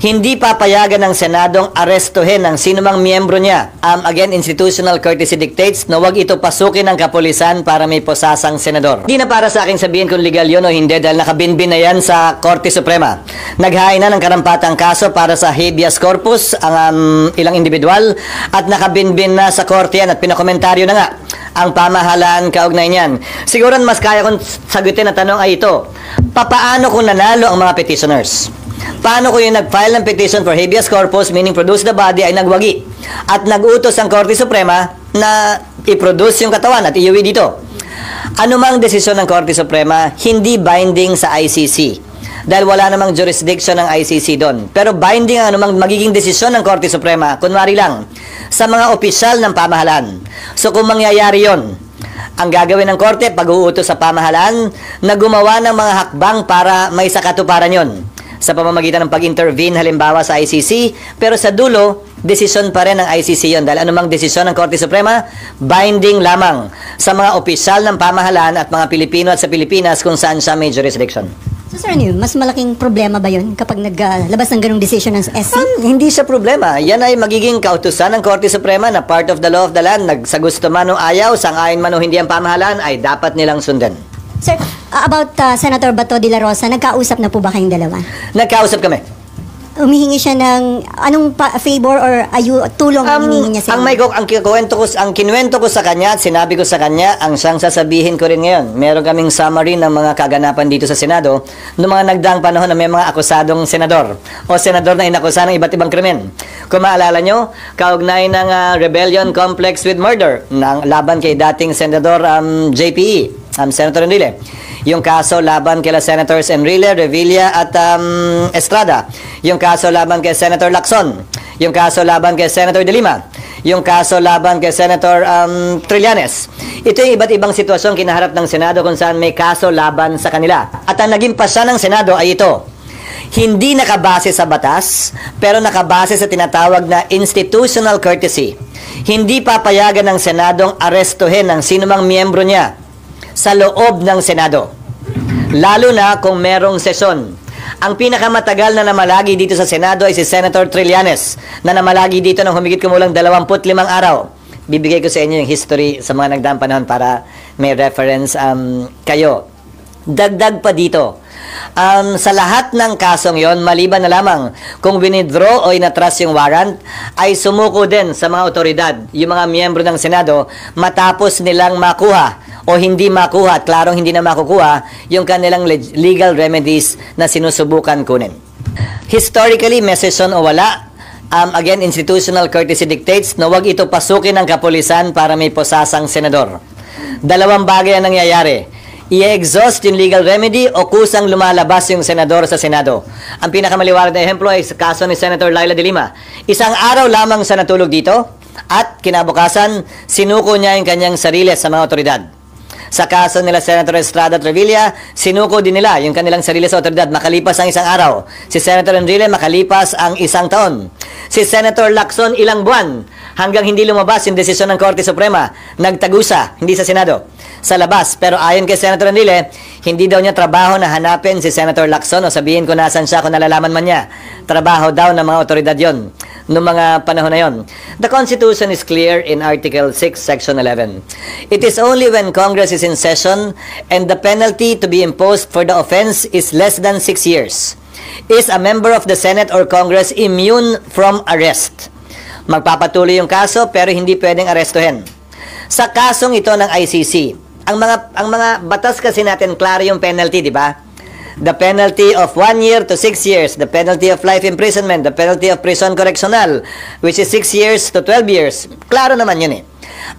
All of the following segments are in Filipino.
Hindi papayagan ng Senadong arestuhin ang sinumang miyembro niya. Again, institutional courtesy dictates na wag ito pasukin ng kapulisan para may posasang senador. Hindi na para sa akin sabihin kung legal yun o hindi dahil nakabinbin na yan sa Korte Suprema. Naghain na ng karampatang kaso para sa habeas corpus ang ilang individual at nakabinbin na sa korte yan at pinakomentaryo na nga ang pamahalaan kaugnay niyan. Siguro mas kaya kong sagutin na tanong ay ito. Papaano kung nanalo ang mga petitioners? Paano kung yung nag-file ng petition for habeas corpus, meaning produce the body, ay nagwagi at nag-utos ang Korte Suprema na i-produce yung katawan at iuwi dito? Anumang desisyon ng Korte Suprema, hindi binding sa ICC. Dahil wala namang jurisdiction ng ICC doon. Pero binding ang anumang magiging desisyon ng Korte Suprema, kunwari lang, sa mga opisyal ng pamahalaan. So kung mangyayari yon, ang gagawin ng Korte, pag-uutos sa pamahalaan na gumawa ng mga hakbang para may sakatuparan yon sa pamamagitan ng pag-intervene halimbawa sa ICC, pero sa dulo, desisyon pa rin ng ICC yon dahil anumang desisyon ng Korte Suprema, binding lamang sa mga opisyal ng pamahalaan at mga Pilipino at sa Pilipinas kung saan siya may jurisdiction. So sir, mas malaking problema ba yun kapag naglabas ng ganung decision ng SC? Hindi siya problema. Yan ay magiging kautusan ng Korte Suprema na part of the law of the land. Sa gusto man o ayaw, sang-ayon man o hindi ang pamahalaan, ay dapat nilang sundan. Sir, about Senator Bato de la Rosa, nagkausap na po ba kayong dalawa? Nagkausap kami. Humihingi siya ng anong favor or tulong ang hinihingi niya sa inyo? Ang kinuwento ko sa kanya at sinabi ko sa kanya, ang siyang sasabihin ko rin ngayon. Meron kaming summary ng mga kaganapan dito sa Senado noong mga nagdaang panahon na may mga akusadong senador o senador na inakusa ng iba't ibang krimen. Kung maalala nyo, kaugnay ng rebellion complex with murder ng laban kay dating Senador JPE, Senator Enrile. Yung kaso laban kay Senators Enrile, Revilla at Estrada. Yung kaso laban kay Senator Lacson. Yung kaso laban kay Senator De Lima. Yung kaso laban kay Senator Trillanes. Ito yung iba't ibang sitwasyon kinaharap ng Senado kung saan may kaso laban sa kanila. At ang naging pasya ng Senado ay ito. Hindi nakabase sa batas, pero nakabase sa tinatawag na institutional courtesy. Hindi papayagan ng Senadong arestuhin ang sinumang miyembro niya sa loob ng Senado. Lalo na kung merong sesyon. Ang pinakamatagal na namalagi dito sa Senado ay si Senator Trillanes na namalagi dito ng humigit kumulang 25 araw. Bibigay ko sa inyo yung history sa mga nagdaang panahon para may reference kayo. Dagdag pa dito. Sa lahat ng kasong yon, maliban na lamang kung winidraw o inatras yung warrant, ay sumuko din sa mga otoridad, yung mga miyembro ng Senado, matapos nilang makuha o hindi makuha at klarong hindi na makukuha yung kanilang legal remedies na sinusubukan kunin. Historically, may sesyon o wala, again, institutional courtesy dictates na wag ito pasukin ng kapulisan para may posasang senador. Dalawang bagay ang nangyayari. I-exhaust yung legal remedy o kusang lumalabas yung senador sa Senado. Ang pinakamaliwanag na ehemplo ay sa kaso ni Senator Laila de Lima. Isang araw lamang sa natulog dito at kinabukasan, sinuko niya yung kanyang sarili sa mga otoridad. Sa kaso nila Senator Estrada at Revilla, sinuko din nila yung kanilang sarili sa otoridad makalipas ang isang araw. Si Senator Enrile makalipas ang isang taon. Si Senator Lacson ilang buwan hanggang hindi lumabas yung desisyon ng Korte Suprema. Nagtagusa, hindi sa Senado, sa labas. Pero ayon kay Senator Enrile, hindi daw niya trabaho na hanapin si Senator Lacson o sabihin kung nasan siya kung nalalaman man niya. Trabaho daw ng mga otoridad yon noong mga panahon na yon. The Constitution is clear in Article 6, Section 11. It is only when Congress is in session and the penalty to be imposed for the offense is less than 6 years. Is a member of the Senate or Congress immune from arrest? Magpapatuloy yung kaso pero hindi pwedeng arestuhin. Sa kasong ito ng ICC, ang mga batas kasi natin klaro yung penalty, di ba? The penalty of 1 year to 6 years, the penalty of life imprisonment, the penalty of prison correctional, which is 6 years to 12 years. Klaro naman yun eh.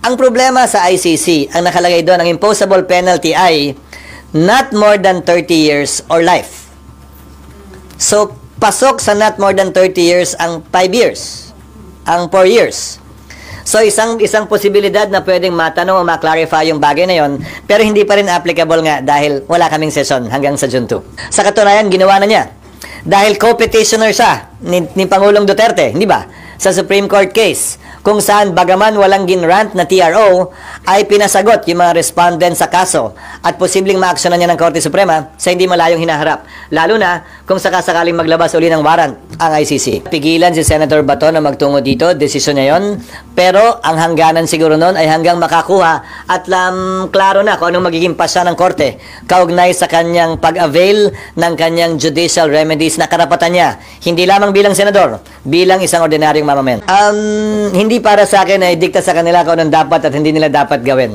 Ang problema sa ICC, ang nakalagay doon, ang imposable penalty ay not more than 30 years or life. So, pasok sa not more than 30 years ang 5 years, ang 4 years. So, isang posibilidad na pwedeng matanong o ma-clarify yung bagay na yon, pero hindi pa rin applicable nga dahil wala kaming session hanggang sa June 2. Sa katunayan, ginawa na niya. Dahil co-petitioner siya ni Pangulong Duterte, hindi ba? Sa Supreme Court case, kung saan bagaman walang ginrant na TRO, ay pinasagot yung mga respondent sa kaso at posibleng maaksyonan niya ng Korte Suprema sa hindi malayong hinaharap. Lalo na kung sakasakaling maglabas uli ng warrant ang ICC. Pigilan si Senator Bato na magtungo dito, desisyon niya yun. Pero ang hangganan siguro nun ay hanggang makakuha at klaro na kung anong magiging pasya ng Korte kaugnay sa kanyang pag-avail ng kanyang judicial remedies na karapatan niya. Hindi lamang bilang senador, bilang isang ordinaryong mamamayan. Hindi para sa akin ay dikta sa kanila kung anong dapat at hindi nila dapat gawin.